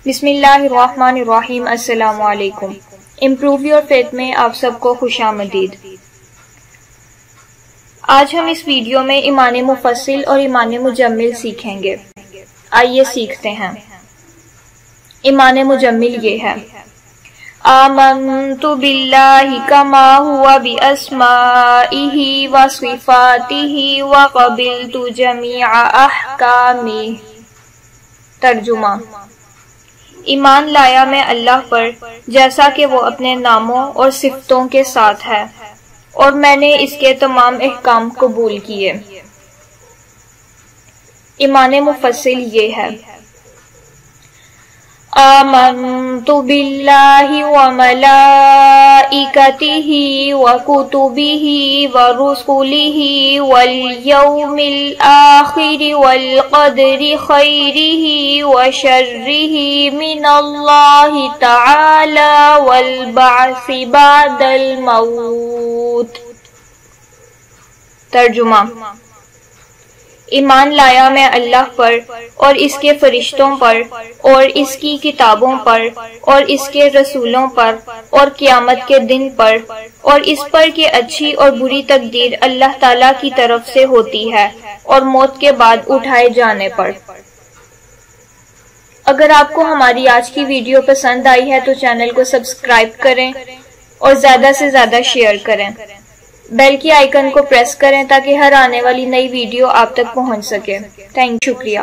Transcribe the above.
بسم اللہ الرحمن الرحیم۔ السلام علیکم۔ امپروو یور فیتھ میں آپ سب کو خوش آمدید۔ آج ہم اس ویڈیو میں ایمان مفصل اور ایمان مجمل سیکھیں گے۔ آئیے سیکھتے ہیں۔ ایمان مجمل یہ ہے: آمنت باللہ کما ہوا باسمائہ وصفاتہ وقبلت جمیع احکامہ۔ ترجمہ: ایمان لایا میں اللہ پر جیسا کہ وہ اپنے ناموں اور صفتوں کے ساتھ ہے، اور میں نے اس کے تمام احکام قبول کیے۔ ایمان مفصل یہ ہے: آمنت باللہ وملائکتہ وکتبہ ورسلہ والیوم الآخر والقدر خیرہ وشرہ من اللہ تعالی والبعث بعد الموت۔ ترجمہ: ایمان لایا میں اللہ پر اور اس کے فرشتوں پر اور اس کی کتابوں پر اور اس کے رسولوں پر اور قیامت کے دن پر، اور اس پر کہ اچھی اور بری تقدیر اللہ تعالیٰ کی طرف سے ہوتی ہے، اور موت کے بعد اٹھائے جانے پر۔ اگر آپ کو ہماری آج کی ویڈیو پسند آئی ہے تو چینل کو سبسکرائب کریں اور زیادہ سے زیادہ شیئر کریں۔ بیل کی آئیکن کو پریس کریں تاکہ ہر آنے والی نئی ویڈیو آپ تک پہنچ سکے۔ شکریہ۔